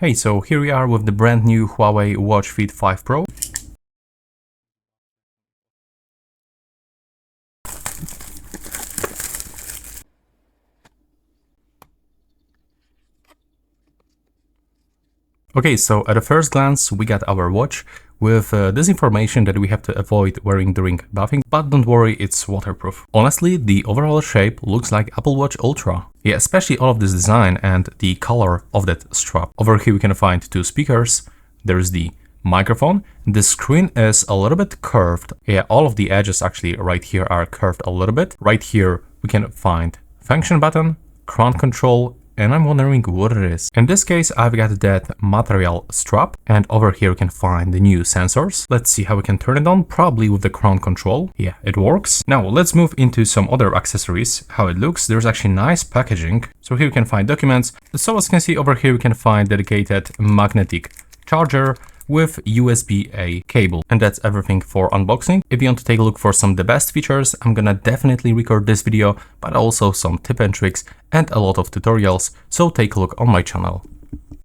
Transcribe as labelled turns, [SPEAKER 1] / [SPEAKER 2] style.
[SPEAKER 1] Hey, so here we are with the brand new HUAWEI Watch Fit 5 Pro. Okay, so at a first glance, we got our watch with this information that we have to avoid wearing during bathing, but don't worry, it's waterproof. Honestly, the overall shape looks like Apple Watch Ultra. Yeah, especially all of this design and the color of that strap. Over here we can find two speakers. There's the microphone. The screen is a little bit curved. Yeah, all of the edges actually right here are curved a little bit. Right here we can find function button, crown control, and I'm wondering what it is. In this case, I've got that material strap, and over here we can find the new sensors. Let's see how we can turn it on, probably with the crown control. Yeah, it works. Now let's move into some other accessories, how it looks. There's actually nice packaging. So here we can find documents. So as you can see over here, we can find dedicated magnetic charger with USB-A cable. And that's everything for unboxing. If you want to take a look for some of the best features, I'm gonna definitely record this video, but also some tip and tricks and a lot of tutorials, so take a look on my channel.